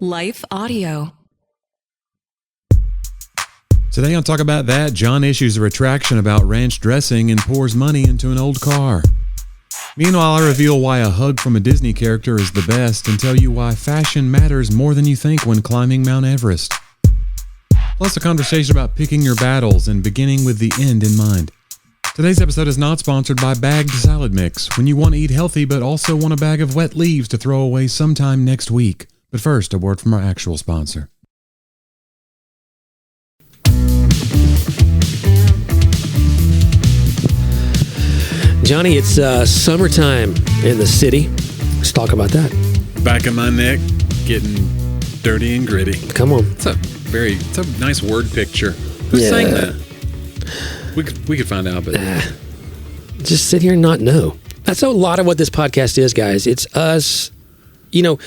Life Audio. Today on Talk About That, John issues a retraction about ranch dressing and pours money into an old car. Meanwhile, I reveal why a hug from a Disney character is the best and tell you why fashion matters more than you think when climbing Mount Everest. Plus a conversation about picking your battles and beginning with the end in mind. Today's episode is not sponsored by Bagged Salad Mix, when you want to eat healthy but also want a bag of wet leaves to throw away sometime next week. But first, a word from our actual sponsor. Johnny, it's summertime in the city. Let's talk about that. Back of my neck, getting dirty and gritty. Come on. It's a nice word picture. Who sang that? We could find out, but just sit here and not know. That's a lot of what this podcast is, guys. It's us. You know,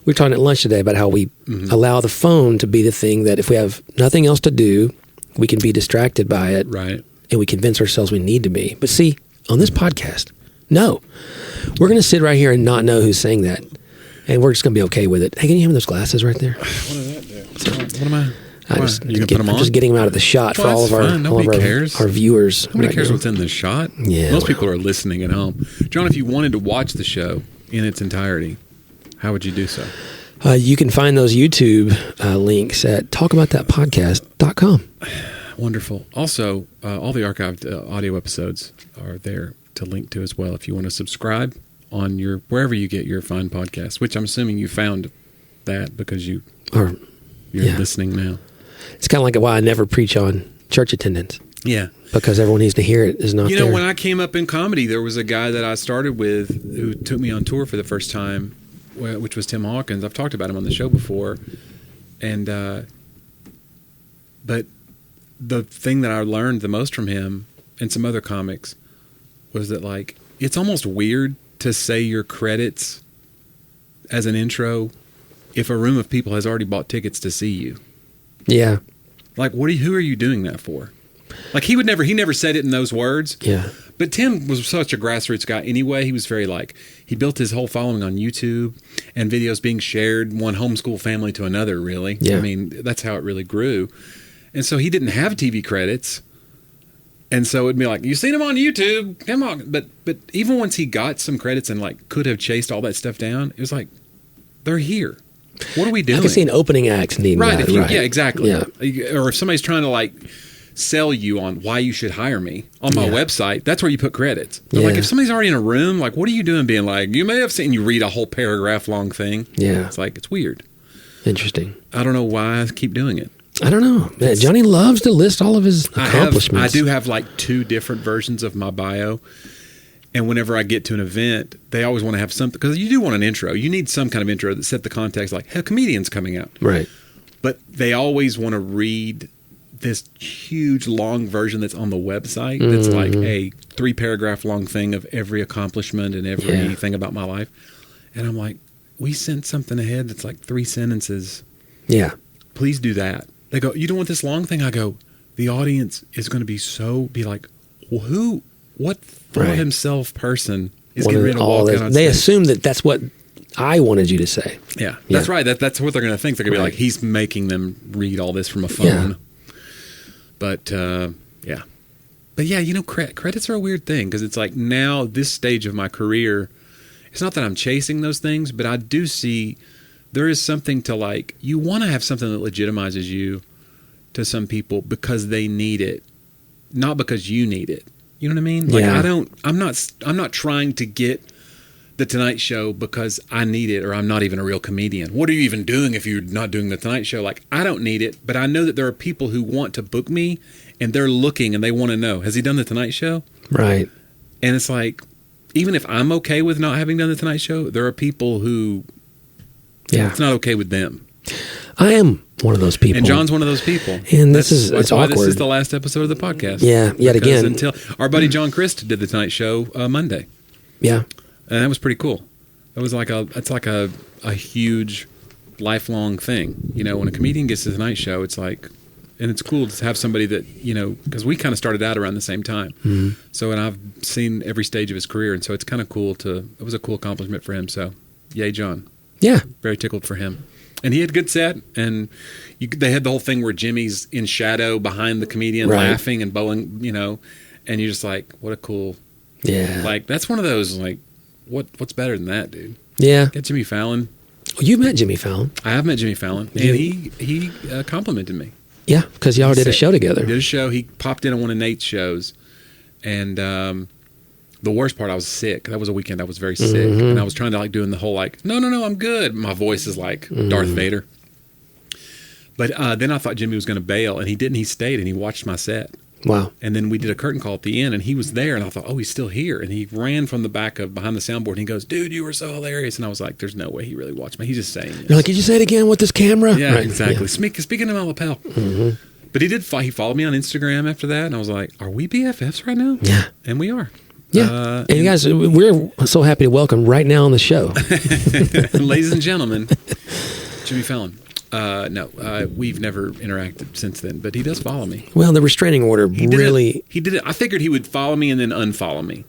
we were talking at lunch today about how we allow the phone to be the thing that if we have nothing else to do, we can be distracted by it. Right. And we convince ourselves we need to be. But see, on this podcast, no. We're going to sit right here and not know who's saying that. And we're just going to be okay with it. Hey, can you have those glasses right there? What does that do? What am I? I'm just getting them out of the shot for all of our viewers. Nobody cares what's in the shot. Yeah, Most people are listening at home. John, if you wanted to watch the show in its entirety, how would you do so? You can find those YouTube links at talkaboutthatpodcast.com. Wonderful. Also, all the archived audio episodes are there to link to as well if you want to subscribe on your wherever you get your fine podcasts, which I'm assuming you found that because you're listening now. It's kind of like why I never preach on church attendance. Yeah. Because everyone needs to hear it is not there. You know, when I came up in comedy, there was a guy that I started with who took me on tour for the first time, which was Tim Hawkins. I've talked about him on the show before. And, but the thing that I learned the most from him and some other comics was that, like, it's almost weird to say your credits as an intro if a room of people has already bought tickets to see you. Yeah. Like, who are you doing that for? Like, he never said it in those words. Yeah. But Tim was such a grassroots guy anyway. He was very he built his whole following on YouTube and videos being shared, one homeschool family to another, really. Yeah. I mean, that's how it really grew. And so he didn't have TV credits. And so it'd be like, you've seen him on YouTube, come on. But even once he got some credits and could have chased all that stuff down, it was like, they're here. What are we doing? I can see an opening act needing right, that. Yeah, exactly. Yeah. Or if somebody's trying to sell you on why you should hire me on my website, that's where you put credits. But if somebody's already in a room, what are you doing being you may have seen, you read a whole paragraph long thing. Yeah. It's it's weird. Interesting. I don't know why I keep doing it. I don't know. Man, Johnny loves to list all of his accomplishments. I do have two different versions of my bio. And whenever I get to an event, they always want to have something, because you do want an intro. You need some kind of intro that set the context, hey, a comedian's coming out. Right. But they always want to read this huge long version that's on the website. That's a 3-paragraph long thing of every accomplishment and everything about my life. And I'm we sent something ahead that's 3 sentences. Yeah. Please do that. They go, you don't want this long thing? I go, the audience is going to be well, what for himself person is getting ready to walk out on stage? They assume that that's what I wanted you to say. Yeah, that's right. That's what they're going to think. They're going to be he's making them read all this from a phone. Yeah. But, But yeah, credits are a weird thing, because it's now, this stage of my career, it's not that I'm chasing those things, but I do see there is something to you want to have something that legitimizes you to some people because they need it, not because you need it. You know what I mean? I'm not trying to get the Tonight Show because I need it, or I'm not even a real comedian. What are you even doing if you're not doing the Tonight Show? I don't need it, but I know that there are people who want to book me, and they're looking and they want to know, has he done the Tonight Show? Right. And it's even if I'm okay with not having done the Tonight Show, there are people who it's not okay with them. I am one of those people. And John's one of those people. And it's awkward. This is the last episode of the podcast. Yeah, yet again. Until our buddy John Christ did the Tonight Show Monday. Yeah. And that was pretty cool. It was a huge lifelong thing. When a comedian gets to the Tonight Show, it's and it's cool to have somebody that, because we kind of started out around the same time. Mm-hmm. So, and I've seen every stage of his career. And so it's kind of cool it was a cool accomplishment for him. So, yay, John. Yeah. Very tickled for him. And he had good set, and they had the whole thing where Jimmy's in shadow behind the comedian laughing and bowing, and you're just like, what a cool... Yeah. Like, that's one of those, like, what's better than that, dude? Yeah. Get Jimmy Fallon. Well, you met Jimmy Fallon. I have met Jimmy Fallon, and he complimented me. Yeah, because y'all did a show together. Did a show. He popped in on one of Nate's shows, and the worst part, I was sick. That was a weekend I was very sick, and I was trying to like doing the whole like, no, I'm good. My voice is like Darth Vader. But then I thought Jimmy was going to bail, and he didn't. He stayed, and he watched my set. Wow. And then we did a curtain call at the end, and he was there, and I thought, oh, he's still here. And he ran from the back of behind the soundboard, and he goes, dude, you were so hilarious. And I was like, there's no way he really watched me. He's just saying this. You're like, could you say it again with this camera? Yeah, right. exactly. Yeah. Speaking of my lapel. But he did. He followed me on Instagram after that, and I was like, are we BFFs right now? Yeah. And we are. Yeah. And guys, we're so happy to welcome right now on the show. Ladies and gentlemen, Jimmy Fallon. No, we've never interacted since then, but he does follow me. Well, the restraining order He did it. I figured he would follow me and then unfollow me.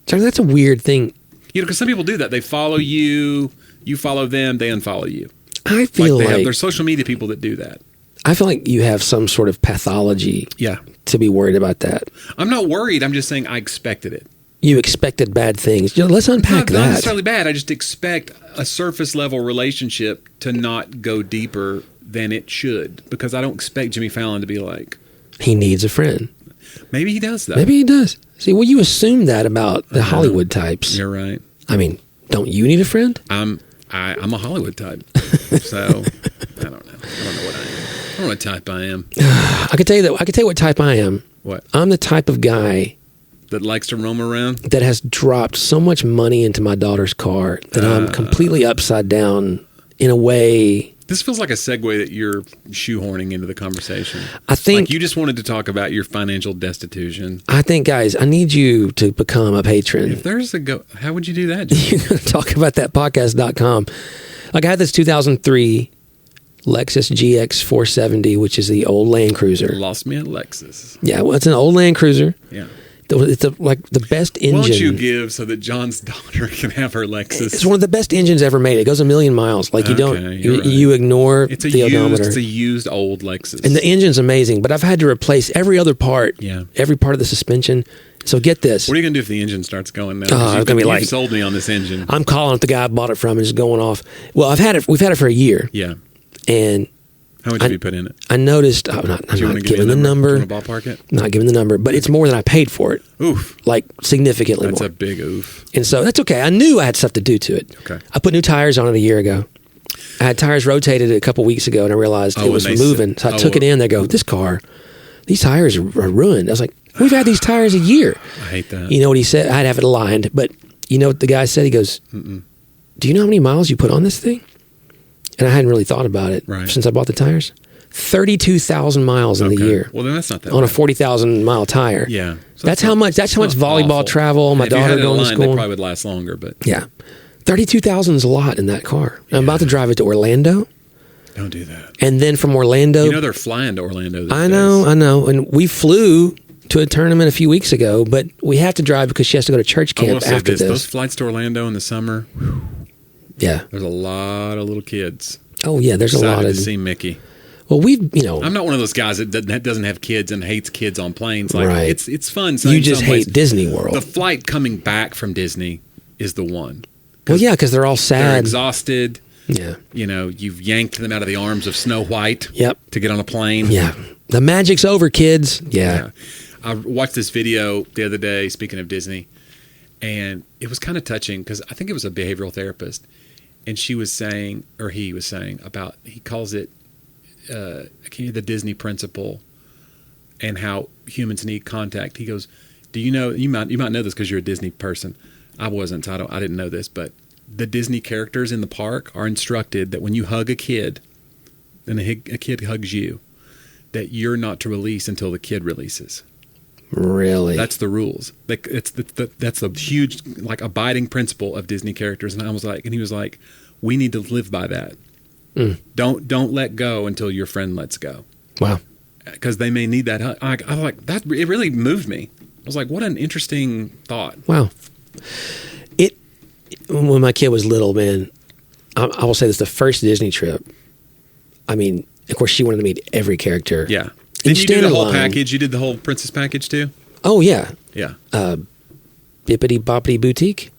Charlie, that's a weird thing. Because some people do that. They follow you, you follow them, they unfollow you. I feel like there's social media people that do that. I feel like you have some sort of pathology to be worried about that. I'm not worried. I'm just saying I expected it. You expected bad things. Let's unpack that. Not necessarily bad. I just expect a surface level relationship to not go deeper than it should, because I don't expect Jimmy Fallon to be like, he needs a friend. Maybe he does, though. Maybe he does. See, well, you assume that about the Hollywood types. You're right. I mean, don't you need a friend? I'm a Hollywood type, so I don't know. I don't know what I am. I don't know what type I am. I can tell you what type I am. What? I'm the type of guy that likes to roam around, that has dropped so much money into my daughter's car that I'm completely upside down in a way. This feels like a segue that you're shoehorning into the conversation. I think like you just wanted to talk about your financial destitution. I think, guys, I need you to become a patron. If there's how would you do that? You're going to talk about that podcast.com. Like I had this 2003 Lexus GX 470, which is the old Land Cruiser. Lost me at Lexus. Yeah, well, it's an old Land Cruiser. Yeah. It's like the best engine. Why don't you give so that John's daughter can have her Lexus? It's one of the best engines ever made. It goes a million miles. Like you ignore the odometer. It's a used old Lexus. And the engine's amazing, but I've had to replace every other part. Yeah. Every part of the suspension. So get this. What are you going to do if the engine starts going now? It's going to be like, you sold me on this engine. I'm calling up the guy I bought it from and it's going off. Well, we've had it for a year. Yeah. And how much have you put in it? I noticed. I'm not giving the number. Do you want to ballpark it? Not giving the number, but it's more than I paid for it. Oof. Like significantly more. That's a big oof. And so that's okay. I knew I had stuff to do to it. Okay. I put new tires on it a year ago. I had tires rotated a couple weeks ago, and I realized it was moving. So I took it in. They go, these tires are ruined. I was like, we've had these tires a year. I hate that. You know what he said? I'd have it aligned, but you know what the guy said? He goes, do you know how many miles you put on this thing? And I hadn't really thought about it since I bought the tires. 32,000 miles in the year. Well, then that's not that on bad. a 40,000 mile tire. Yeah, so that's how much volleyball awful. Travel. My daughter going to school. They probably would last longer, but 32,000 is a lot in that car. Yeah. I'm about to drive it to Orlando. Don't do that. And then from Orlando, they're flying to Orlando. I know, and we flew to a tournament a few weeks ago, but we have to drive because she has to go to church camp after this. Those flights to Orlando in the summer. Yeah, there's a lot of little kids. Oh yeah, there's a lot of to see Mickey. Well, I'm not one of those guys that doesn't have kids and hates kids on planes. Like it's fun. You just hate Disney World. The flight coming back from Disney is the one. Well, yeah, because they're all sad. They're exhausted. Yeah. You've yanked them out of the arms of Snow White. Yep. To get on a plane. Yeah. The magic's over, kids. Yeah. I watched this video the other day, speaking of Disney, and it was kind of touching because I think it was a behavioral therapist, and she was saying, or he was saying about, he calls it the Disney principle and how humans need contact. He goes, do you know, you might know this because you're a Disney person. I wasn't, so I didn't know this, but the Disney characters in the park are instructed that when you hug a kid and a kid hugs you, that you're not to release until the kid releases. Really? That's the rules. That's the huge, like, abiding principle of Disney characters. And he was like, we need to live by that. Don't let go until your friend lets go. Wow. Because they may need that hug. I was like, that. It really moved me. I was like, what an interesting thought. Wow. When my kid was little, man, I will say this: the first Disney trip. I mean, of course, she wanted to meet every character. Yeah. Did you do the whole package? You did the whole princess package too? Oh yeah. Yeah. Bippity Boppity Boutique.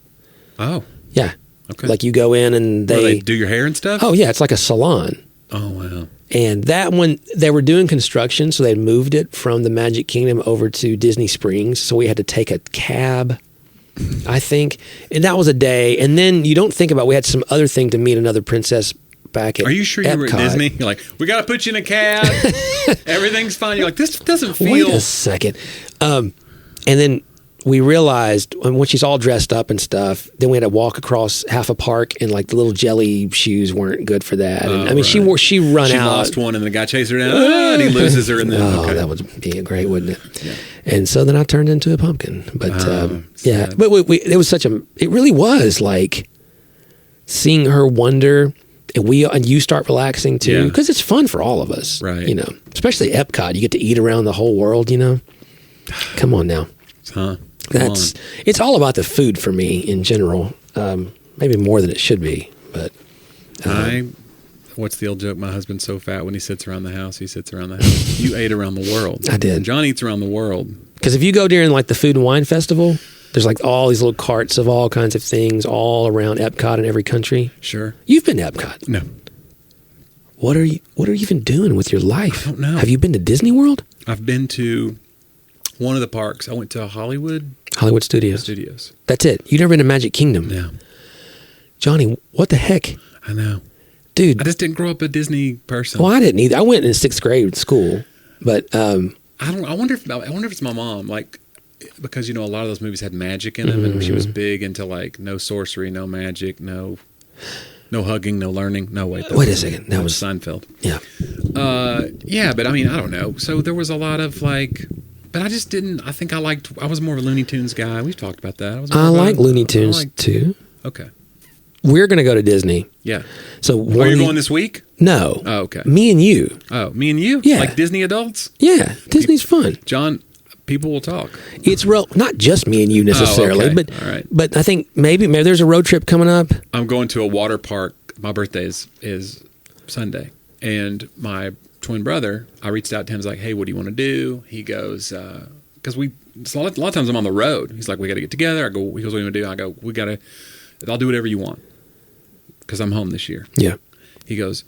Oh. Yeah. Okay. Like you go in and they do your hair and stuff? Oh yeah, it's like a salon. Oh wow. And that one, they were doing construction, so they moved it from the Magic Kingdom over to Disney Springs. So we had to take a cab, I think. And that was a day. And then you don't think about, we had some other thing to meet another princess back at Are you sure you were at Disney? You're like, we got to put you in a cab. Everything's fine. You're like, this doesn't feel... Wait a second. And then we realized when she's all dressed up and stuff, then we had to walk across half a park, and like the little jelly shoes weren't good for that. And I mean, right. she run out. She lost one, and the guy chased her down, and he loses her. And then, that would be great, wouldn't it? Yeah. And so then I turned into a pumpkin. But yeah, but it was it really was like seeing her wonder. And you start relaxing too, because it's fun for all of us, right? You know, especially Epcot. You get to eat around the whole world. You know, come on now. It's all about the food for me in general. Maybe more than it should be, but what's the old joke? My husband's so fat when he sits around the house, he sits around the house. You ate around the world. I did. John eats around the world. Because if you go during like the Food and Wine Festival, there's like all these little carts of all kinds of things all around Epcot in every country. Sure. You've been to Epcot? No. What are you even doing with your life? I don't know. Have you been to Disney World? I've been to one of the parks. I went to Hollywood Studios. That's it. You've never been to Magic Kingdom? No. Johnny, what the heck? I know. Dude. I just didn't grow up a Disney person. Well, I didn't either. I went in 6th grade school, but I wonder if it's my mom, like, because you know a lot of those movies had magic in them, and she was big into like no sorcery, no magic, no hugging, no learning. No, wait a second. That was Seinfeld. Yeah. Yeah, but I mean, I don't know. So there was a lot of like, but I just didn't. I think I was more of a Looney Tunes guy. We've talked about that. I like Looney Tunes too. Okay. We're going to go to Disney. Yeah. So are you going this week? No. Oh, okay. Me and you. Oh, me and you? Yeah. Like Disney adults? Yeah. Disney's fun. John, people will talk. It's not just me and you necessarily, okay. All right. But I think maybe there's a road trip coming up. I'm going to a water park. My birthday is Sunday. And my twin brother, I reached out to him. I was like, hey, what do you want to do? He goes, because a lot of times I'm on the road. He's like, we got to get together. He goes, what do you want to do? I go, I'll do whatever you want. Because I'm home this year. Yeah. He goes,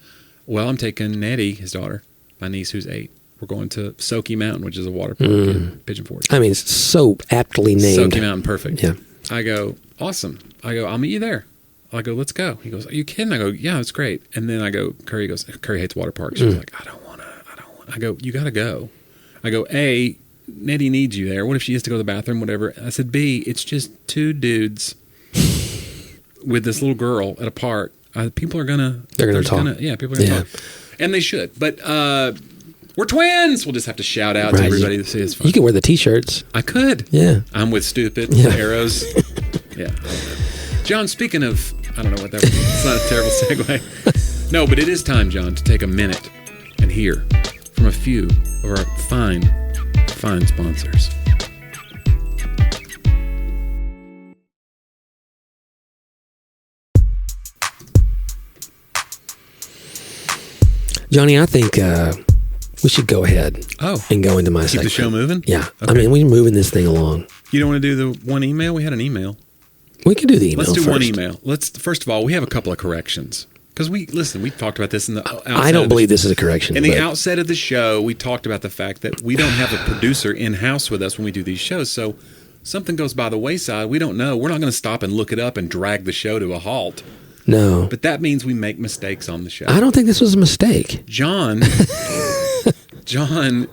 well, I'm taking Nettie, his daughter, my niece who's 8. We're going to Soaky Mountain, which is a water park in Pigeon Forge. I mean, it's so aptly named. Soaky Mountain, perfect. Yeah. I go, awesome. I go, I'll meet you there. I go, let's go. He goes, are you kidding? I go, yeah, it's great. And then I go, Curry hates water parks. She's like, I don't want to. I go, you got to go. I go, A, Nettie needs you there. What if she has to go to the bathroom, whatever? I said, B, it's just 2 dudes with this little girl at a park. People are gonna talk. Yeah, people are gonna talk, and they should. But we're twins. We'll just have to shout out to everybody to see it's fun. You can wear the T-shirts. I could. Yeah, I'm with stupid arrows. Yeah, John. Speaking of, I don't know what that was. It's not a terrible segue. No, but it is time, John, to take a minute and hear from a few of our fine sponsors. Johnny, I think we should go ahead and go into my keep segment. the show moving? Yeah. Okay. I mean, we're moving this thing along. You don't want to do the one email? We had an email. We can do the email Let's do first. one email. First of all, we have a couple of corrections. Because we talked about this in the outset. I don't believe this is a correction. In the outset of the show, we talked about the fact that we don't have a producer in-house with us when we do these shows. So something goes by the wayside. We don't know. We're not going to stop and look it up and drag the show to a halt. No. But that means we make mistakes on the show. I don't think this was a mistake. John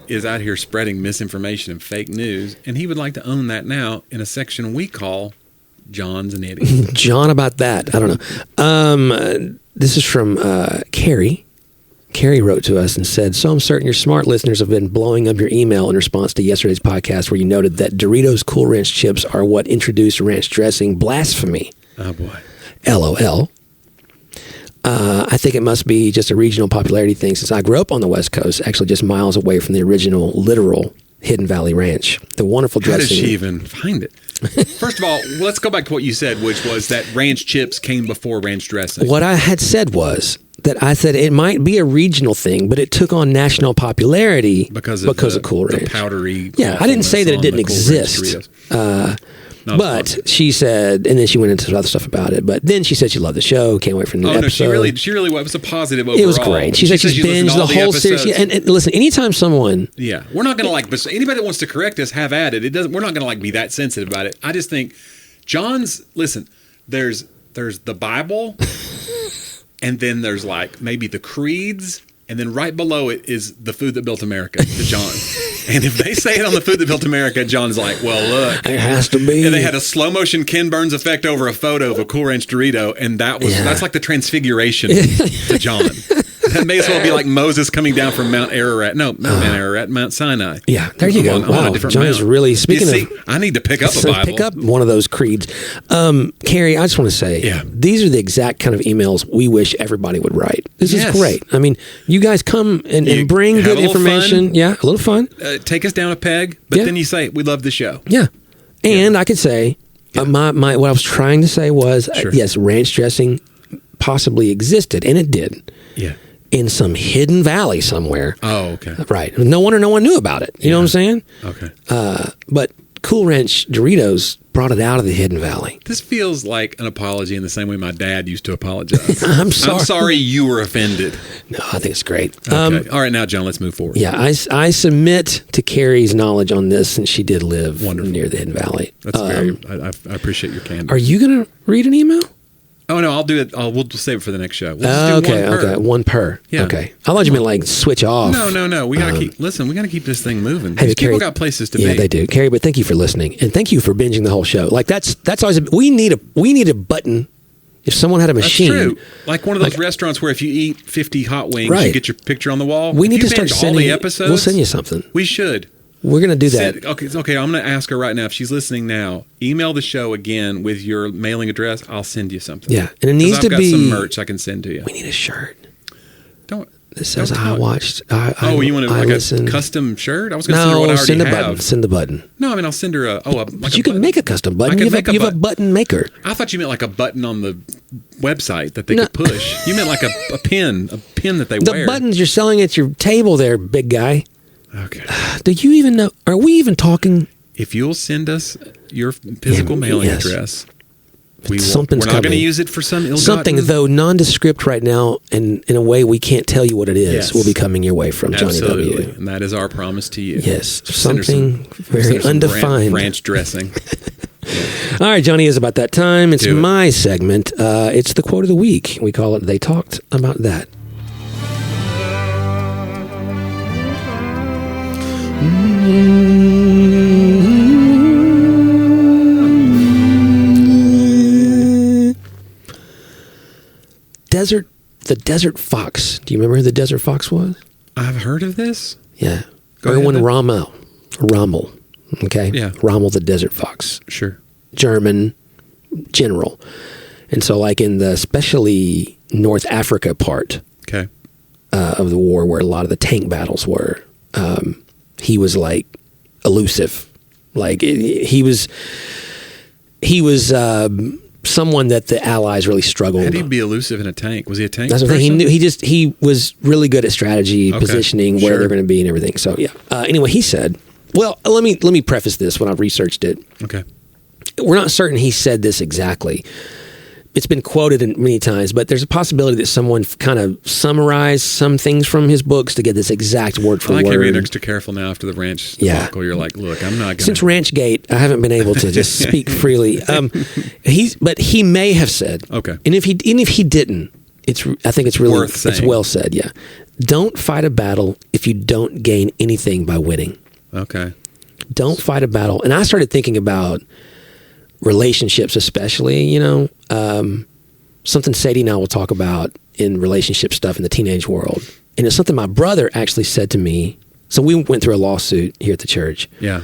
is out here spreading misinformation and fake news, and he would like to own that now in a section we call John's an Idiot. John, about that, I don't know. This is from Carrie. Carrie wrote to us and said, so I'm certain your smart listeners have been blowing up your email in response to yesterday's podcast where you noted that Doritos Cool Ranch chips are what introduced ranch dressing. Blasphemy. Oh, boy. LOL. I think it must be just a regional popularity thing since I grew up on the West Coast, actually just miles away from the original literal Hidden Valley Ranch. The wonderful How dressing. did she even find it? First of all, let's go back to what you said, which was that ranch chips came before ranch dressing. What I had said was that I said it might be a regional thing, but it took on national popularity because of Cool Ranch. The powdery. Yeah, I didn't say that it didn't exist. But she said, and then she went into some other stuff about it. But then she said she loved the show. Can't wait for the new episode. No, she really was a positive overall. It was great. She said she's binged the whole series. Yeah, and listen, anytime someone, we're not going to but anybody that wants to correct us, have at it. We're not going to be that sensitive about it. I just think there's the Bible, and then there's maybe the creeds. And then right below it is the food that built America, to John. And if they say it on the food that built America, John's like, well, look. It has to be. And they had a slow motion Ken Burns effect over a photo of a Cool Ranch Dorito. And that's like the transfiguration to John. That may as well be like Moses coming down from Mount Ararat. No, not Mount Ararat, Mount Sinai. Yeah, there you go. Wow, John is really, speaking of... I need to pick up a Bible. Pick up one of those creeds. Carrie, I just want to say, these are the exact kind of emails we wish everybody would write. This is great. I mean, you guys come and bring good information. Fun. Yeah, a little fun. Take us down a peg, but then you say, we love the show. Yeah. And I could say, my what I was trying to say was, yes, ranch dressing possibly existed, and it did. Yeah. In some hidden valley somewhere. Oh, okay. Right. No one knew about it. You know what I'm saying? Okay. But Cool Ranch Doritos brought it out of the hidden valley. This feels like an apology in the same way my dad used to apologize. I'm sorry. I'm sorry you were offended. No, I think it's great. Okay. All right, now, John, let's move forward. Yeah, I submit to Carrie's knowledge on this, since she did live near the hidden valley. That's I appreciate your candor. Are you going to read an email? Oh, no, I'll do it. We'll save it for the next show. Okay. One per. Yeah. Okay. I thought you meant switch off. No. We got to we got to keep this thing moving. Hey, people got places to be. Yeah, they do. Carrie, but thank you for listening. And thank you for binging the whole show. That's always, we need a button. If someone had a machine. That's true. Like one of those restaurants where if you eat 50 hot wings, you get your picture on the wall. We need to start sending all the episodes. We'll send you something. We should. We're going to do that. Okay. I'm going to ask her right now if she's listening now. Email the show again with your mailing address. I'll send you something. Yeah, and it needs to be. I've got some merch I can send to you. We need a shirt. This says don't I watched. You want a custom shirt? I was going to send her what I already have. Send the button. No, I mean I'll send her but you can make a custom button. You have a button maker. I thought you meant like a button on the website that they could push. You meant like a pin that they wear. The buttons you're selling at your table there, big guy. Okay. Do you even know? Are we even talking? If you'll send us your physical mailing address, we're not going to use it for some ill-gotten... Something, though, nondescript right now, and in a way we can't tell you what it is, will be coming your way from Jonnie W. And that is our promise to you. Yes. Something very undefined. Ranch dressing. All right, Johnny, is about that time. It's my segment. It's the quote of the week. We call it They Talked About That. The desert fox. Do you remember who the desert fox was? I've heard of this. Yeah. Erwin Rommel. Okay. Yeah. Rommel the desert fox. Sure. German general. And so in the especially North Africa part of the war, where a lot of the tank battles were, he was elusive. He was someone that the Allies really struggled. How did he be elusive in a tank? Was he a tank? That's the thing. He was really good at strategy, positioning, where they're going to be, and everything. So anyway, he said, "Well, let me preface this when I've researched it. Okay, we're not certain he said this exactly. It's been quoted many times, but there's a possibility that someone kind of summarized some things from his books to get this exact word for word. You're being extra careful now after the ranch debacle. You're like, look, I'm not going to... Since Ranchgate, I haven't been able to just speak freely. But he may have said, and if he didn't, I think it's really worth saying. It's well said. Yeah, don't fight a battle if you don't gain anything by winning. Okay, don't fight a battle. And I started thinking about relationships, especially, something Sadie and I will talk about in relationship stuff in the teenage world. And it's something my brother actually said to me. So we went through a lawsuit here at the church. Yeah.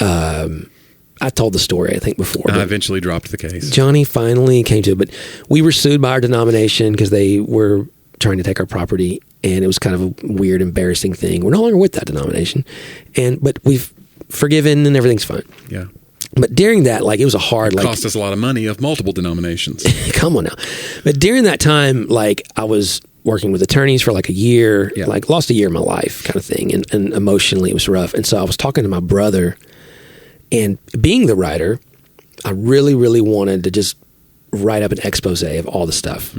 I told the story, I think, before. I eventually dropped the case. Johnny finally came to it. But we were sued by our denomination because they were trying to take our property, and it was kind of a weird, embarrassing thing. We're no longer with that denomination, but we've forgiven and everything's fine. Yeah. But during that, like, it was a hard, like, cost us a lot of money of multiple denominations. Come on now. But during that time, like, I was working with attorneys for like a year, like lost a year of my life kind of thing. And emotionally it was rough. And so I was talking to my brother, and being the writer, I really, really wanted to just write up an expose of all the stuff.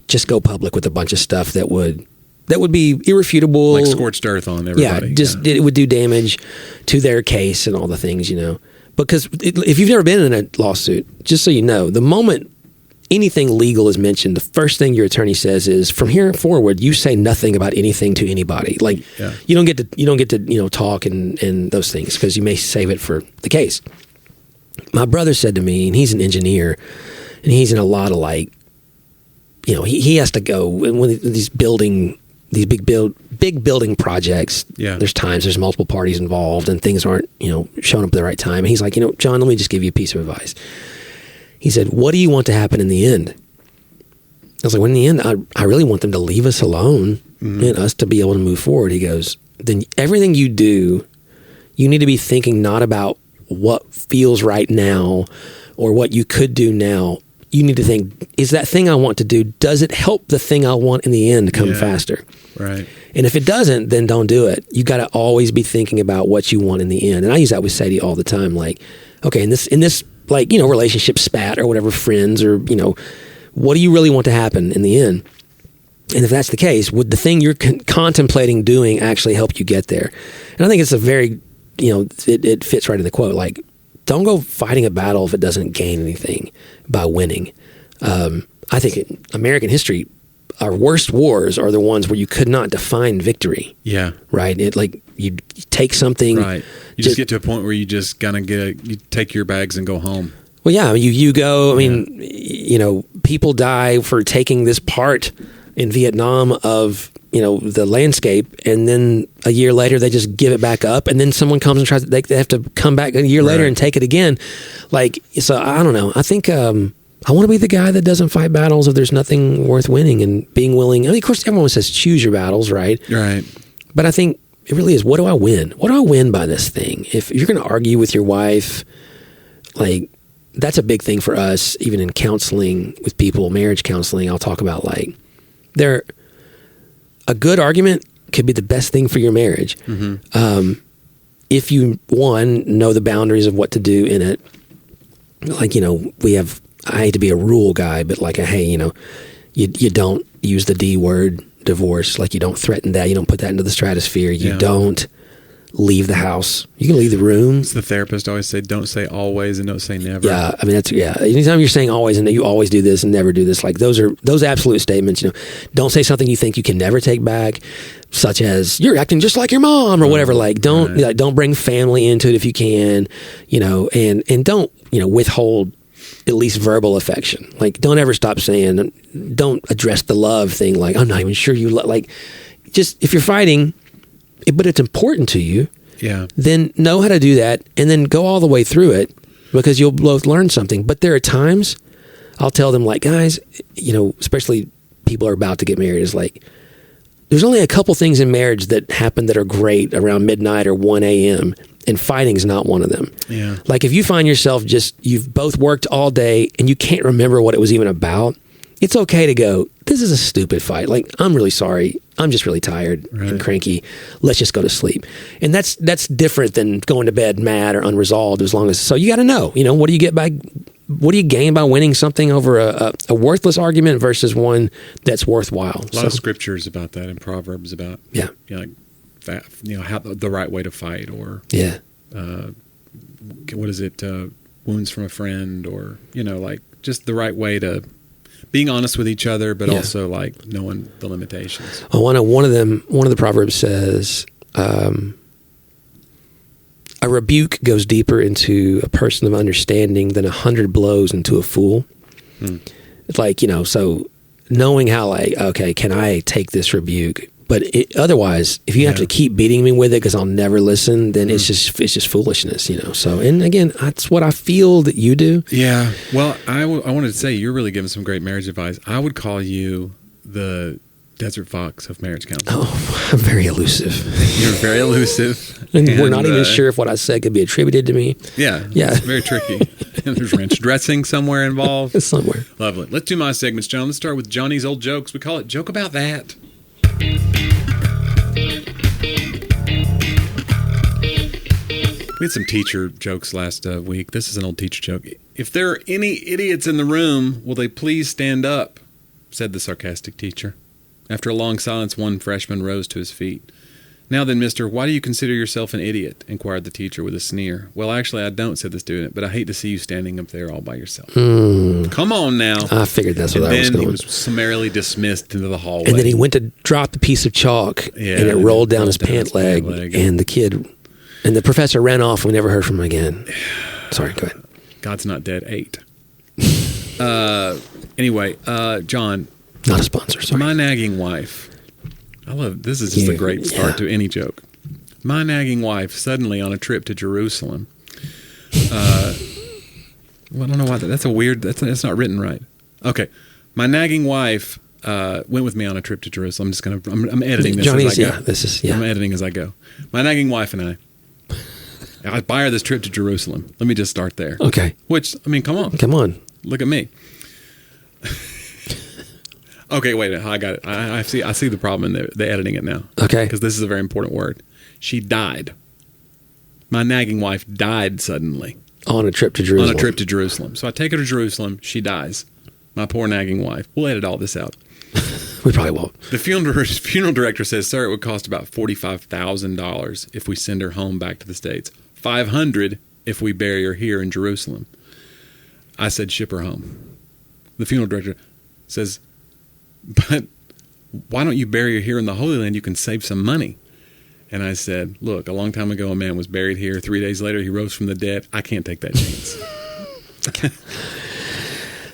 Just go public with a bunch of stuff that would be irrefutable. Like scorched earth on everybody. Yeah, it would do damage to their case and all the things, Because if you've never been in a lawsuit, just so you know, the moment anything legal is mentioned, the first thing your attorney says is, from here forward, you say nothing about anything to anybody. Like, you don't get to talk and those things, because you may save it for the case. My brother said to me, and he's an engineer, and he's in a lot of like, he has to go when these big building projects. There's multiple parties involved, and things aren't showing up at the right time. And he's like, John, let me just give you a piece of advice. He said, what do you want to happen in the end? I was like, well, in the end, I really want them to leave us alone and us to be able to move forward. He goes, then everything you do, you need to be thinking not about what feels right now or what you could do now. You need to think, is that thing I want to do, does it help the thing I want in the end to come faster? Right. And if it doesn't, then don't do it. You got to always be thinking about what you want in the end. And I use that with Sadie all the time. Like, okay, in this like, relationship spat or whatever, friends or, what do you really want to happen in the end? And if that's the case, would the thing you're contemplating doing actually help you get there? And I think it's a very, it fits right in the quote. Like, don't go fighting a battle if it doesn't gain anything by winning. I think in American history, our worst wars are the ones where you could not define victory. Yeah. Right? You take something. Right. You just get to a point where you just kind of you take your bags and go home. Well, yeah. You go, people die for taking this part in Vietnam of, the landscape, and then a year later they just give it back up, and then someone comes and tries, they have to come back a year later and take it again. So I don't know. I think I want to be the guy that doesn't fight battles if there's nothing worth winning, and being willing. Of course, everyone says choose your battles, right? Right. But I think it really is, what do I win? What do I win by this thing? If you're going to argue with your wife, like, that's a big thing for us, even in counseling with people, marriage counseling. I'll talk about a good argument could be the best thing for your marriage. If you, know the boundaries of what to do in it. I hate to be a rule guy, but hey, you don't use the D word, divorce. Like, you don't threaten that. You don't put that into the stratosphere. You don't leave the house. You can leave the room. It's the therapist always say, don't say always and don't say never. Yeah, anytime you're saying always and that you always do this and never do this, like, those absolute statements. Don't say something you think you can never take back, such as you're acting just like your mom or whatever. Like, don't bring family into it if you can, and don't withhold at least verbal affection. Like, don't ever stop saying, don't address the love thing. Like, I'm not even sure you like. Just, if you're fighting, but it's important to you, then know how to do that, and then go all the way through it, because you'll both learn something. But there are times I'll tell them, like, guys, especially people are about to get married, is like, there's only a couple things in marriage that happen that are great around midnight or 1 a.m., and fighting's not one of them. Yeah. Like, if you find yourself you've both worked all day and you can't remember what it was even about, it's okay to go, this is a stupid fight. Like, I'm really sorry. I'm just really tired and cranky. Let's just go to sleep. And that's different than going to bed mad or unresolved. So you got to know, what do you gain by winning something over a worthless argument versus one that's worthwhile? A lot of scriptures about that, in Proverbs about like that, how the right way to fight, or what is it, wounds from a friend, or just the right way to being honest with each other, but also like knowing the limitations. Well, one of the Proverbs says, a rebuke goes deeper into a person of understanding than 100 blows into a fool. It's like, so knowing how, okay, can I take this rebuke? But otherwise, if you have to keep beating me with it because I'll never listen, then it's just foolishness, So, and again, that's what I feel that you do. Yeah. Well, I wanted to say, you're really giving some great marriage advice. I would call you the desert fox of marriage counseling. Oh, I'm very elusive. You're very elusive. And we're not even sure if what I said could be attributed to me. Yeah. Yeah. It's very tricky. And there's ranch dressing somewhere involved. It's somewhere. Lovely. Let's do my segments, John. Let's start with Johnny's old jokes. We call it Joke About That. We had some teacher jokes last week. This is an old teacher joke. If there are any idiots in the room, will they please stand up? Said the sarcastic teacher. After a long silence, one freshman rose to his feet. Now then, mister, why do you consider yourself an idiot? Inquired the teacher with a sneer. Well, actually, I don't, said the student, but I hate to see you standing up there all by yourself. Come on now. I figured that's what I was going. going. He was summarily dismissed into the hallway. And then he went to drop the piece of chalk, and it rolled down his pant leg, and the kid, and the professor ran off, and we never heard from him again. Sorry, go ahead. God's Not Dead 8. Anyway, John. Not a sponsor, sorry. My nagging wife. I love this. Is just a great start to any joke. My nagging wife suddenly on a trip to Jerusalem. Well, I don't know why that's a weird. That's not written right. Okay, my nagging wife went with me on a trip to Jerusalem. I'm editing this Johnny's, as I go. I'm editing as I go. My nagging wife and I buy her this trip to Jerusalem. Let me just start there. Okay. Which, I mean, come on. Look at me. Okay, wait. I got it. I see the problem in the editing it now. Okay. Because this is a very important word. She died. My nagging wife died suddenly. On a trip to Jerusalem. So I take her to Jerusalem. She dies. My poor nagging wife. We'll edit all this out. We probably won't. The funeral director says, sir, it would cost about $45,000 if we send her home back to the States. $500 if we bury her here in Jerusalem. I said, ship her home. The funeral director says, but why don't you bury her here in the Holy Land? You can save some money. And I said, look, a long time ago, a man was buried here. 3 days later, he rose from the dead. I can't take that chance.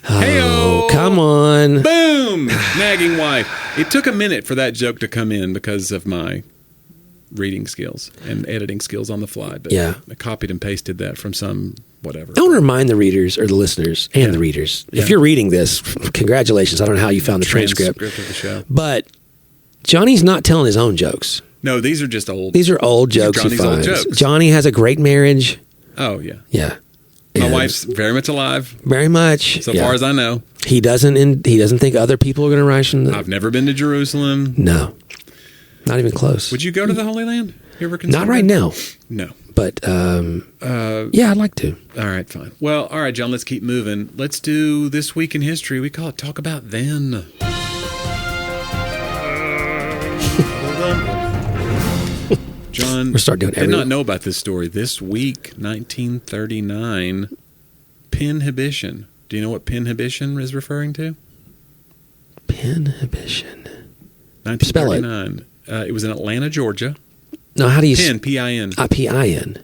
Oh, come on. Boom! Nagging wife. It took a minute for that joke to come in because of my reading skills and editing skills on the fly. But I copied and pasted that from some whatever. I want to remind the readers or the listeners and the readers, if you're reading this, congratulations. I don't know how you found the transcript of the show. But Johnny's not telling his own jokes. No, these are just old. These are old jokes he finds. Old jokes. Johnny has a great marriage. Oh, yeah. Yeah. My wife's very much alive. Very much. So far as I know. He doesn't think other people are going to ration. I've never been to Jerusalem. No. Not even close. Would you go to the Holy Land? You ever consider Not right now. No. But, yeah, I'd like to. All right, fine. Well, all right, John, let's keep moving. Let's do This Week in History. We call it Talk About Then. John, we're starting doing did not know about this story. This week, 1939, pinhibition. Do you know what pinhibition is referring to? Pinhibition. 1939. Spell it. It was in Atlanta, Georgia. No, how do you... PIN, P-I-N. P-I-N.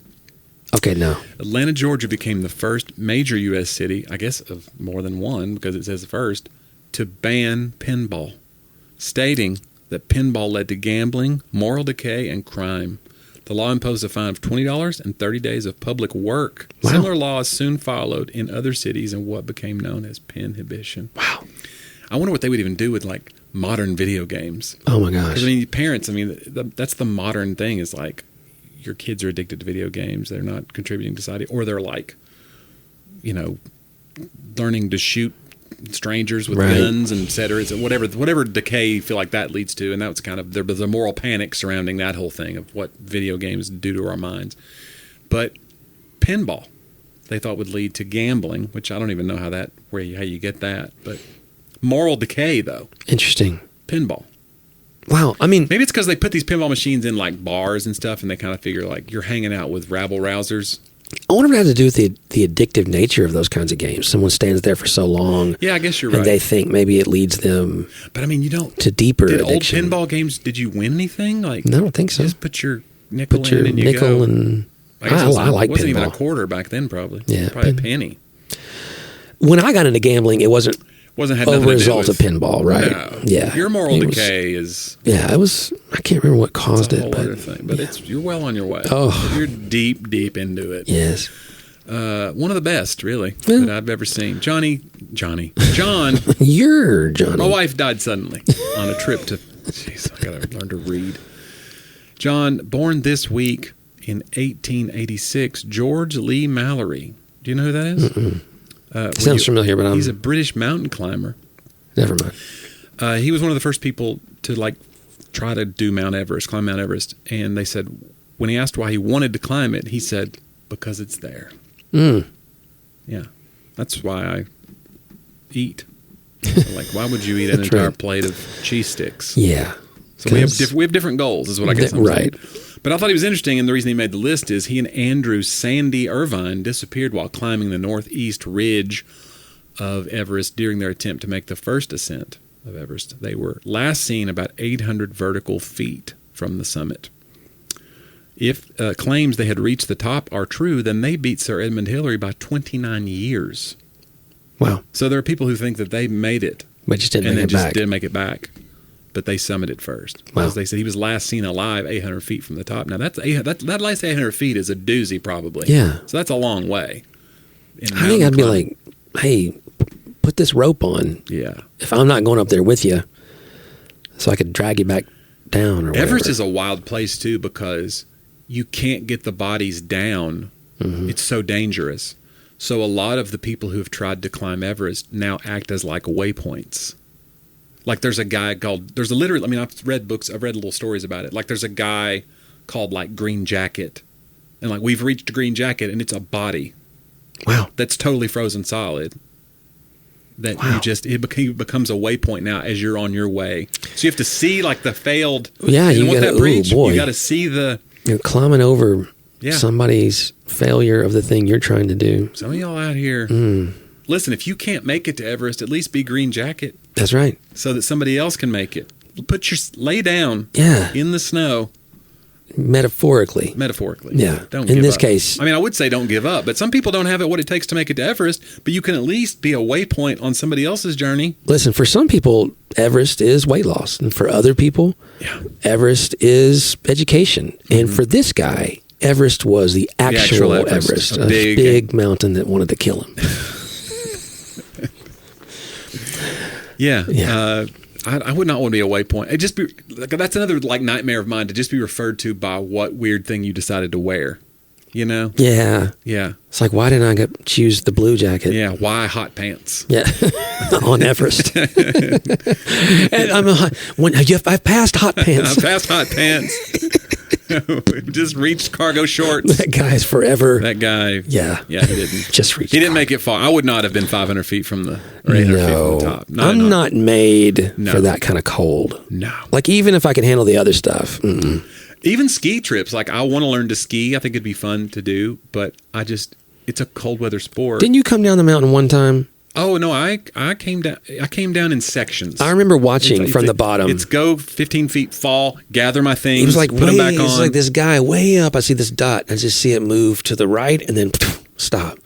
Okay, no. Atlanta, Georgia became the first major U.S. city, I guess of more than one, because it says first, to ban pinball, stating that pinball led to gambling, moral decay, and crime. The law imposed a fine of $20 and 30 days of public work. Wow. Similar laws soon followed in other cities in what became known as pinhibition. Wow. I wonder what they would even do with, like, modern video games. Oh, my gosh. I mean, parents, that's the modern thing is, like, your kids are addicted to video games. They're not contributing to society. Or they're, like, learning to shoot strangers with guns and et cetera. It's whatever decay you feel like that leads to. And that was kind of, there's a moral panic surrounding that whole thing of what video games do to our minds. But pinball, they thought would lead to gambling, which I don't even know how you get that. But moral decay, though. Interesting. Pinball. Wow. I mean, maybe it's because they put these pinball machines in like bars and stuff, and they kind of figure like you're hanging out with rabble rousers. I wonder if it has to do with the addictive nature of those kinds of games. Someone stands there for so long. Yeah, I guess you're right. And they think maybe it leads them. But I mean, you don't to deeper addiction. Old pinball games. Did you win anything? Like, no, I don't think so. Just put your nickel in and you go. And I like pinball. It wasn't even a quarter back then, probably. Yeah, probably a penny. When I got into gambling, it wasn't had a result of pinball, right? No. Yeah, your moral decay is. Yeah, it was. I can't remember what caused it's a whole it, other thing. But you're well on your way. Oh, you're deep into it. Yes. One of the best, really, that I've ever seen. John. You're Johnny. My wife died suddenly on a trip to. Jeez, I gotta learn to read. John, born this week in 1886, George Lee Mallory. Do you know who that is? Sounds familiar, but he's a British mountain climber. Never mind. He was one of the first people to try to do Mount Everest, climb Mount Everest, and they said when he asked why he wanted to climb it, he said because it's there. Yeah, that's why I eat. So why would you eat an entire plate of cheese sticks? Yeah. So we have different goals, is what I guess I'm saying. But I thought he was interesting, and the reason he made the list is he and Andrew Sandy Irvine disappeared while climbing the northeast ridge of Everest during their attempt to make the first ascent of Everest. They were last seen about 800 vertical feet from the summit. If claims they had reached the top are true, then they beat Sir Edmund Hillary by 29 years. Wow. So there are people who think that they made it. But just didn't make it back. But they summited first. Wow. As they said, he was last seen alive 800 feet from the top. Now, that last 800 feet is a doozy, probably. Yeah. So that's a long way. I think I'd be like, hey, put this rope on. Yeah. If I'm not going up there with you, so I could drag you back down or whatever. Everest is a wild place, too, because you can't get the bodies down. Mm-hmm. It's so dangerous. So a lot of the people who have tried to climb Everest now act as waypoints. There's a guy called, I've read little stories about it. There's a guy called Green Jacket. And we've reached Green Jacket and it's a body. Wow. That's totally frozen solid. That it becomes a waypoint now as you're on your way. So you have to see the failed. Yeah, you got to, you got to see you're climbing over somebody's failure of the thing you're trying to do. Some of y'all out here, listen, if you can't make it to Everest, at least be Green Jacket. That's right. So that somebody else can make it. Lay down in the snow. Metaphorically. Yeah. Don't in this case. I would say don't give up, but some people don't have what it takes to make it to Everest, but you can at least be a waypoint on somebody else's journey. Listen, for some people, Everest is weight loss. And for other people, Everest is education. Mm-hmm. And for this guy, Everest was the actual Everest. A big mountain that wanted to kill him. Yeah. I would not want to be a waypoint. It just be that's another nightmare of mine, to just be referred to by what weird thing you decided to wear. You know? Yeah. Yeah. It's why didn't I choose the blue jacket? Yeah. Why hot pants? Yeah. On Everest. And I've passed hot pants. I've passed hot pants. Just reached cargo shorts. That guy's forever. That guy. Yeah. Yeah, he didn't. Just reached. He didn't make it far. I would not have been 500 feet from the, or 800 feet from the top. I'm not made for that kind of cold. No. Even if I can handle the other stuff. Mm-mm. Even ski trips. I want to learn to ski. I think it'd be fun to do, but it's a cold weather sport. Didn't you come down the mountain one time? Oh no, I came down. I came down in sections. I remember watching from the bottom. It's go 15 feet, fall, gather my things, it was put them back on. It's like this guy way up. I see this dot. I just see it move to the right and then stop.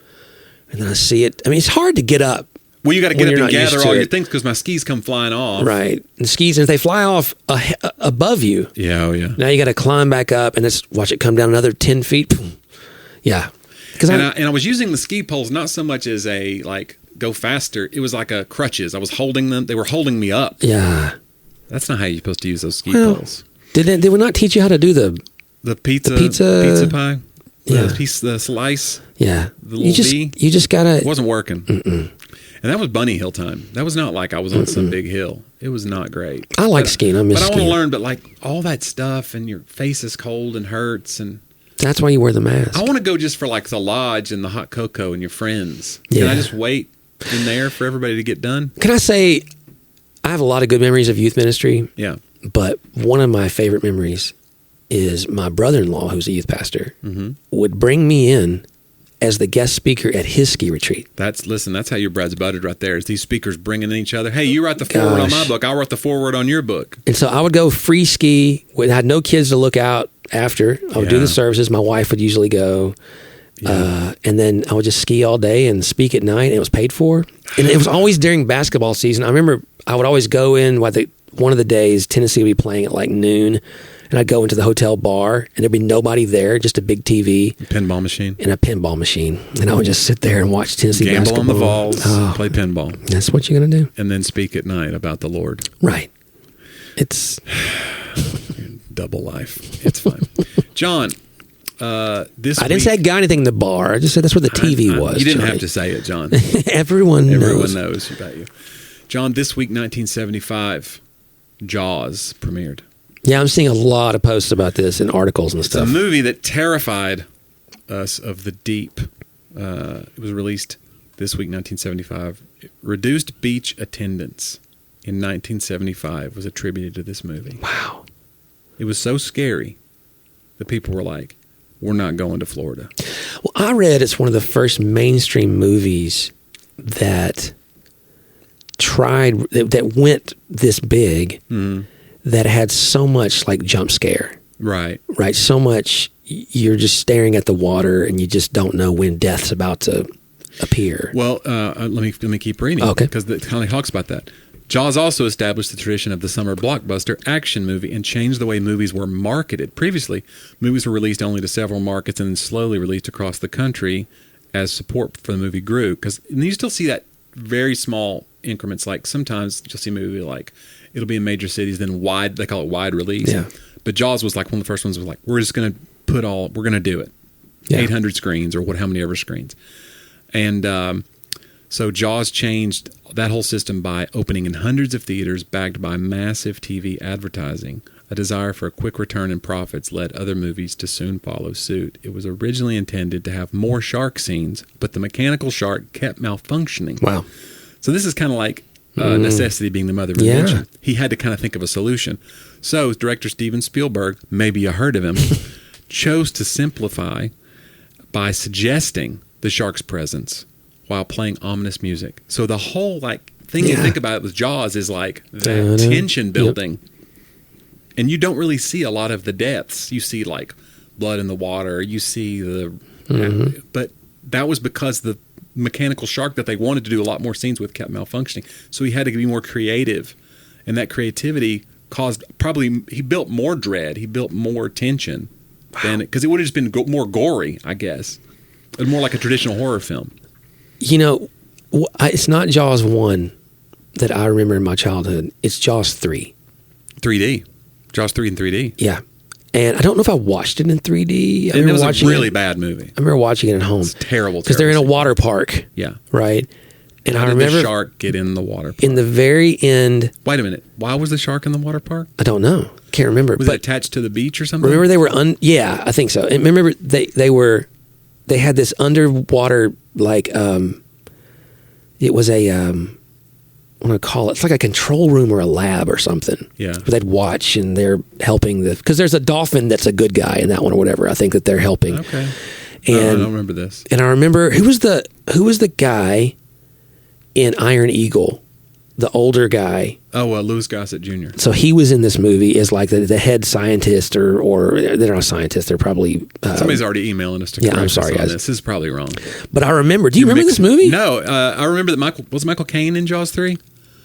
And then I see it. It's hard to get up. Well, you got to get up and gather all your things because my skis come flying off. Right. And skis, and if they fly off above you. Yeah, oh yeah. Now you got to climb back up and just watch it come down another 10 feet. Yeah. I was using the ski poles not so much as a go faster. It was like a crutches. I was holding them. They were holding me up. Yeah. That's not how you're supposed to use those ski poles. Did they not teach you how to do the pizza pie? The slice. Yeah. The little V. You just gotta. It wasn't working. Mm-mm. And that was bunny hill time. That was not like I was on some big hill. It was not great. I like skiing. I miss skiing. But I want to learn. But all that stuff, and your face is cold and hurts, and that's why you wear the mask. I want to go just for the lodge and the hot cocoa and your friends. Yeah. Can I just wait in there for everybody to get done? Can I say, I have a lot of good memories of youth ministry. Yeah. But one of my favorite memories is my brother-in-law, who's a youth pastor, would bring me in as the guest speaker at his ski retreat. That's how your bread's buttered right there, is these speakers bringing in each other. Hey, you write the foreword on my book. I'll write the foreword on your book. And so I would go free ski. I had no kids to look out after. I would do the services. My wife would usually go. Yeah. And then I would just ski all day and speak at night. And it was paid for. And it was always during basketball season. I remember I would always go in one of the days, Tennessee would be playing at noon. and I'd go into the hotel bar, and there'd be nobody there, just a big TV. Pinball machine. And a pinball machine. And I would just sit there and watch Tennessee Gamble basketball. on the Vols, play pinball. That's what you're going to do. And then speak at night about the Lord. Right. It's... double life. It's fine. John, this I didn't say I got anything in the bar. I just said that's where the TV was. You didn't Johnny. have to say it, John. Everyone knows about you. John, this week, 1975, Jaws premiered. Yeah, I'm seeing a lot of posts about this and articles and stuff. It's a movie that terrified us of the deep. It was released this week, 1975. Reduced beach attendance in 1975 was attributed to this movie. Wow. It was so scary that people were like, we're not going to Florida. Well, I read it's one of the first mainstream movies that that went this big, that had so much like jump scare. Right. Right. So much you're just staring at the water and you just don't know when death's about to appear. Well, let me keep reading. Okay. Because it kind of talks about that. Jaws also established the tradition of the summer blockbuster action movie and changed the way movies were marketed. Previously, movies were released only to several markets and then slowly released across the country as support for the movie grew. Because you still see that very small increments. Like sometimes you'll see a movie like it'll be in major cities, then wide. They call it wide release. Yeah. But Jaws was like one of the first ones. Was like we're going to do it. Yeah. 800 screens or how many ever screens, and. So Jaws changed that whole system by opening in hundreds of theaters backed by massive TV advertising. A desire for a quick return in profits led other movies to soon follow suit. It was originally intended to have more shark scenes, but the mechanical shark kept malfunctioning. Wow. So this is kind of like necessity being the mother of invention. Yeah. He had to kind of think of a solution. So director Steven Spielberg, maybe you heard of him, chose to simplify by suggesting the shark's presence while playing ominous music. So the whole thing you think about with Jaws is like that tension building. Yep. And you don't really see a lot of the deaths. You see like blood in the water. You see but that was because the mechanical shark that they wanted to do a lot more scenes with kept malfunctioning. So he had to be more creative. And that creativity caused he built more dread. He built more tension than because it would have just been more gory, I guess. And more like a traditional horror film. You know, it's not Jaws 1 that I remember in my childhood. It's Jaws 3. 3D. Jaws 3 in 3D. Yeah. And I don't know if I watched it in 3D. It was a really bad movie. I remember watching it at home. It's terrible. Because they're in a water park. Yeah. Right? And How I remember the shark get in the water park? In the very end. Wait a minute. Why was the shark in the water park? I don't know. Can't remember. Was it attached to the beach or something? Remember they were yeah, I think so. And remember they had this underwater it was a what do I call it? It's like a control room or a lab or something. Yeah. Where they'd watch and they're helping because there's a dolphin that's a good guy in that one or whatever. I think that they're helping. Okay. And I don't remember this. And I remember who was the guy in Iron Eagle, the older guy. Oh, Louis Gossett Jr. So he was in this movie as like the head scientist or they're not scientists. They're probably somebody's already emailing us to correct I'm sorry, us on guys. This is probably wrong. But I remember. Do you remember this movie? No, I remember that Michael Caine in Jaws 3?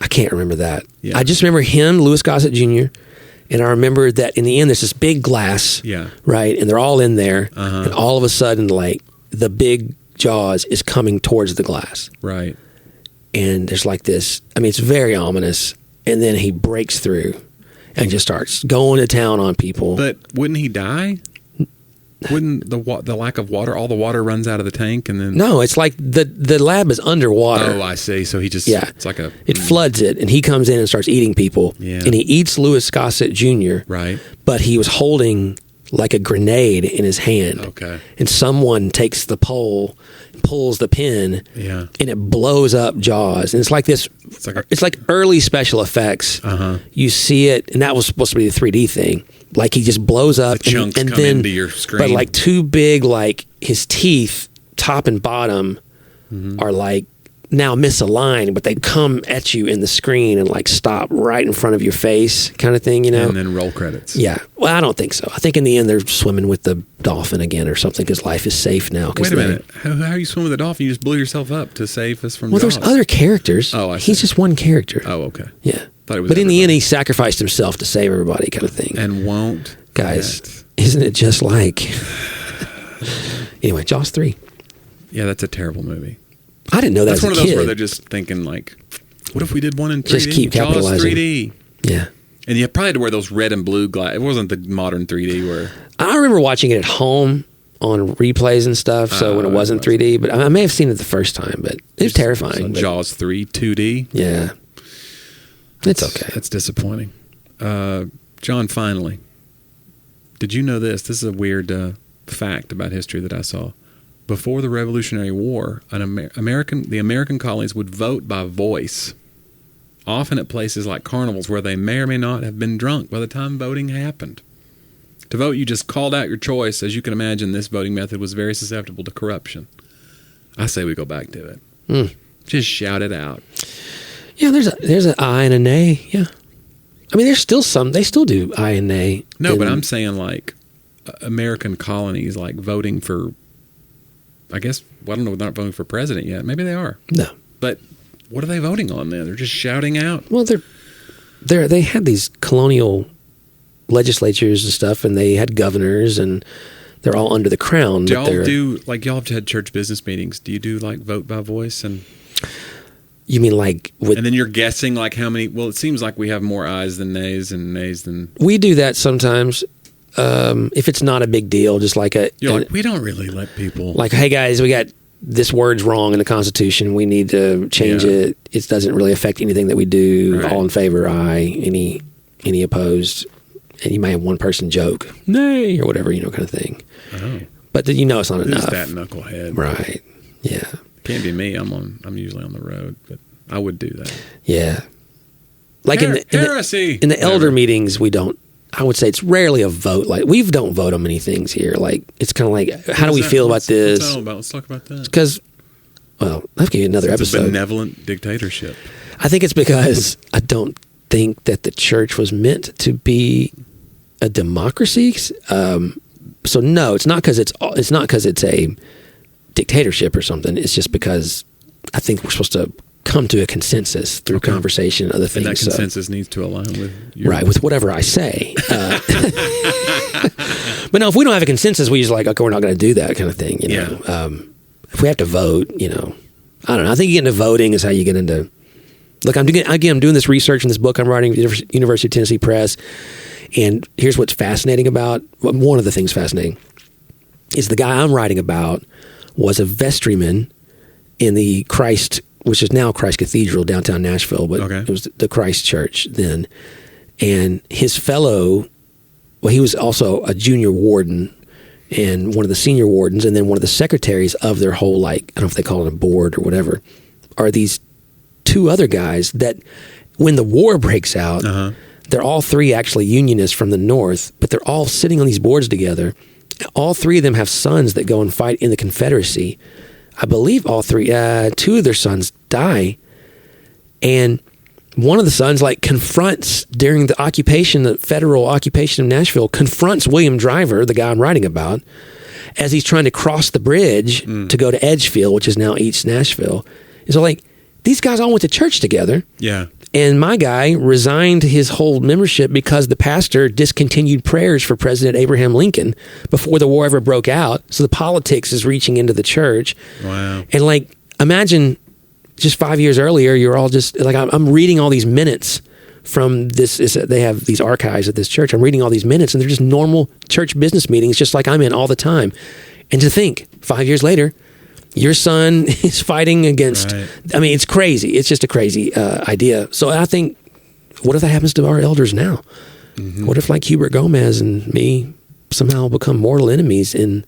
I can't remember that. Yeah. I just remember him, Louis Gossett Jr., and I remember that in the end there's this big glass, right, and they're all in there, and all of a sudden like the big Jaws is coming towards the glass, right, and there's like this. I mean, it's very ominous, and then he breaks through and just starts going to town on people. But wouldn't he die? Wouldn't the lack of water, all the water runs out of the tank and then... No, it's like the lab is underwater. Oh, I see. So he just... Yeah. It's like it floods it, and he comes in and starts eating people. Yeah. And he eats Louis Gossett Jr. Right. But he was holding like a grenade in his hand. Okay. And someone takes the pole, pulls the pin, and it blows up Jaws. And it's like this... It's like early special effects. You see it, and that was supposed to be the 3D thing. Like he just blows up the chunks and come then into your screen. But like two big, like his teeth, top and bottom, are like now misaligned, but they come at you in the screen and like stop right in front of your face, kind of thing, you know. And then roll credits. Yeah. Well, I don't think so. I think in the end they're swimming with the dolphin again or something because life is safe now. Wait a minute. How are you swimming with the dolphin? You just blew yourself up to save us from Jaws. There's other characters. Oh, I see. He's just one character. Oh, okay. Yeah. But in the end, he sacrificed himself to save everybody, kind of thing. And won't Guys, isn't it just like... Anyway, Jaws 3. Yeah, that's a terrible movie. I didn't know that That's as a one of those kid. where they're just thinking like, what if we did one in 3D? Just keep capitalizing. Jaws 3D. Yeah. And you probably had to wear those red and blue glasses. It wasn't the modern 3D where... I remember watching it at home on replays and stuff, so when it wasn't 3D, but I may have seen it the first time, but it was terrifying. So Jaws 3 2D. Yeah. It's okay. That's disappointing. John, finally, did you know this? This is a weird fact about history that I saw. Before the Revolutionary War, the American colonies would vote by voice, often at places like carnivals where they may or may not have been drunk by the time voting happened. To vote, you just called out your choice. As you can imagine, this voting method was very susceptible to corruption. I say we go back to it. Just shout it out. Yeah, there's an aye and a nay. Yeah. I mean, there's still some. They still do aye and nay. No, but I'm saying like American colonies, like voting for, I guess, well, I don't know, they're not voting for president yet. Maybe they are. No. But what are they voting on then? They're just shouting out. Well, they had these colonial legislatures and stuff, and they had governors, and they're all under the crown. Do y'all have had church business meetings? Do you do like vote by voice? And you mean like and then you're guessing like how many? Well, it seems like we have more ayes than nays and nays than... We do that sometimes. If it's not a big deal, just like we don't really let people... Like, hey guys, we got this word's wrong in the Constitution. We need to change it. It doesn't really affect anything that we do. Right. All in favor, aye. Any opposed? And you might have one person joke, nay, or whatever, kind of thing. Oh. But it's not Who's enough. that knucklehead? Right. Yeah. Can't be me. I'm usually on the road, but I would do that. Yeah. Like in the elder meetings, we don't. I would say it's rarely a vote. Like, we don't vote on many things here. Like, it's kind of like, how do we feel about this? What's that all about? Let's talk about that. Because, well, I'll give you another episode. It's a benevolent dictatorship. I think it's because I don't think that the church was meant to be a democracy. So no, it's not because it's a dictatorship or something. It's just because I think we're supposed to come to a consensus through conversation and other things. And that consensus needs to align with with whatever I say. But no, if we don't have a consensus, we just like, okay, we're not going to do that kind of thing. If we have to vote, I don't know. I think you get into voting is how you get into. Look, I'm doing this research in this book I'm writing, University of Tennessee Press, and here's what's fascinating about. One of the things fascinating is the guy I'm writing about was a vestryman in the Christ, which is now Christ Cathedral, downtown Nashville, but it was the Christ Church then. And his fellow, he was also a junior warden and one of the senior wardens, and then one of the secretaries of their whole, I don't know if they call it a board or whatever, are these two other guys that when the war breaks out, they're all three actually unionists from the North, but they're all sitting on these boards together. All three of them have sons that go and fight in the Confederacy. I believe all three, two of their sons die. And one of the sons confronts during the occupation, the federal occupation of Nashville, confronts William Driver, the guy I'm writing about, as he's trying to cross the bridge to go to Edgefield, which is now East Nashville. And so these guys all went to church together. Yeah. And my guy resigned his whole membership because the pastor discontinued prayers for President Abraham Lincoln before the war ever broke out. So the politics is reaching into the church. Wow. And imagine just 5 years earlier, you're all just I'm reading all these minutes from this. They have these archives at this church. I'm reading all these minutes, and they're just normal church business meetings, just like I'm in all the time. And to think 5 years later, your son is fighting against. Right. I mean, it's crazy. It's just a crazy idea. So I think, what if that happens to our elders now? Mm-hmm. What if Hubert Gomez and me somehow become mortal enemies in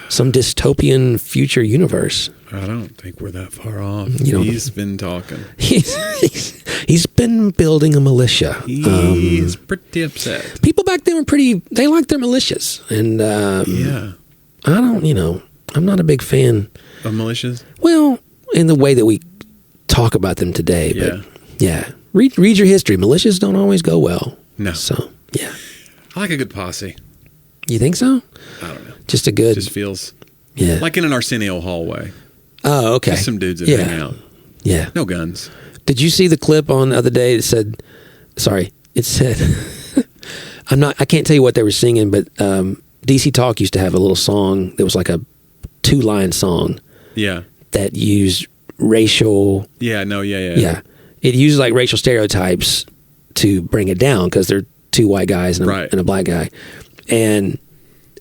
some dystopian future universe? I don't think we're that far off. He's been talking. He's been building a militia. He's pretty upset. People back then were they liked their militias. And I don't, I'm not a big fan of militias? Well, in the way that we talk about them today. But read your history. Militias don't always go well. No. So, yeah. I like a good posse. You think so? I don't know. Just a good... Just feels... Yeah. Like in an Arsenio hallway. Oh, okay. Just some dudes that hang out. Yeah. No guns. Did you see the clip on the other day that said... Sorry. It said... I can't tell you what they were singing, but DC Talk used to have a little song that was like a 2-line song. Yeah. That used racial. Yeah. It uses like racial stereotypes to bring it down because they're 2 white guys and a black guy, and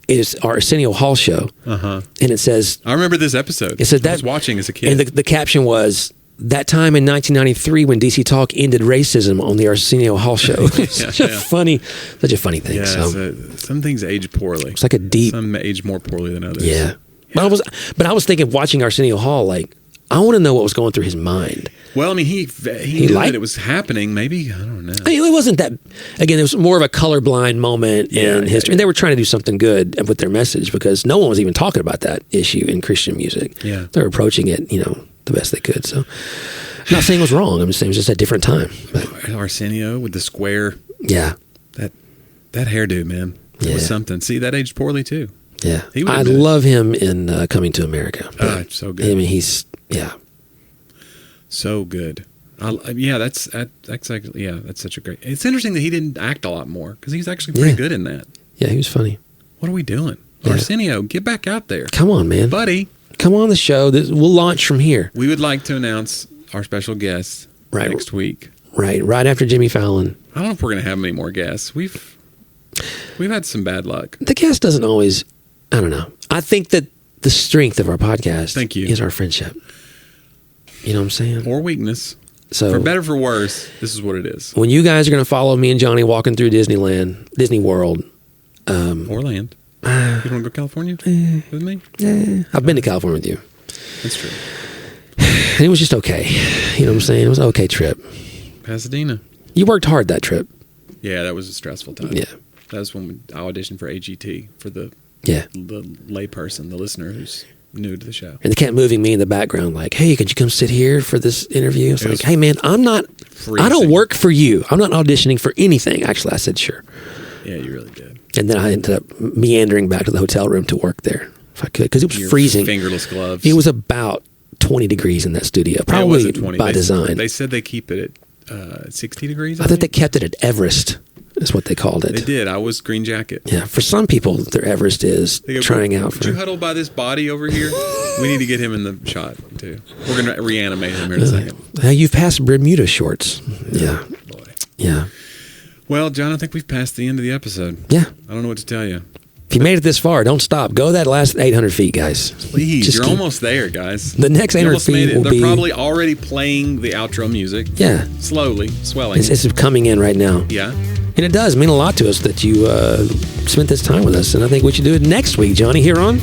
it is our Arsenio Hall show. And it says, I remember this episode. It said that I was watching as a kid, and the caption was, that time in 1993 when DC Talk ended racism on the Arsenio Hall show. Such a funny thing. Yeah, so. Some things age poorly. It's like a deep. Some age more poorly than others. Yeah. But I was thinking, watching Arsenio Hall, like, I want to know what was going through his mind. Well, I mean, he knew that it was happening. Maybe, I don't know. I mean, it wasn't that. Again, it was more of a colorblind moment in history, and they were trying to do something good with their message because no one was even talking about that issue in Christian music. Yeah, they were approaching it, the best they could. So, I'm not saying it was wrong. I'm just saying it was just a different time. But. Arsenio with the square. Yeah, that hairdo, man. It was something. See, that aged poorly too. Yeah, I love him in Coming to America. So good. I mean, he's so good. That's such a great. It's interesting that he didn't act a lot more because he's actually pretty good in that. Yeah, he was funny. What are we doing, Arsenio? Get back out there. Come on, man, buddy. Come on the show. We'll launch from here. We would like to announce our special guest next week. Right after Jimmy Fallon. I don't know if we're going to have many more guests. We've had some bad luck. The guest doesn't always. I don't know. I think that the strength of our podcast is our friendship. You know what I'm saying? Or weakness. So, for better or for worse, this is what it is. When you guys are going to follow me and Johnny walking through Disneyland, Disney World. Or land. You want to go to California with me? I've been to California with you. That's true. And it was just okay. You know what I'm saying? It was an okay trip. Pasadena. You worked hard that trip. Yeah, that was a stressful time. Yeah. That was when I auditioned for AGT for the layperson, the listener who's new to the show. And they kept moving me in the background like, hey, could you come sit here for this interview? It's like, hey, man, I don't work for you. I'm not auditioning for anything. Actually, I said, sure. Yeah, you really did. And then I ended up meandering back to the hotel room to work there if I could because it was freezing. Fingerless gloves. It was about 20 degrees in that studio, probably by design. They said they keep it at 60 degrees. I thought they kept it at Everest. Is what they called it. They did. I was green jacket. Yeah. For some people, their Everest is trying out. Would you huddle by this body over here? We need to get him in the shot too. We're going to reanimate him here in a second. You've passed Bermuda shorts. Yeah. Boy. Yeah. Well, John, I think we've passed the end of the episode. Yeah. I don't know what to tell you. If you made it this far, don't stop. Go that last 800 feet, guys. Please, you're almost there, guys. The next 800 feet will be... They're probably already playing the outro music. Yeah. Slowly, swelling. It's coming in right now. Yeah. And it does mean a lot to us that you spent this time with us. And I think we should do it next week, Johnny, here on...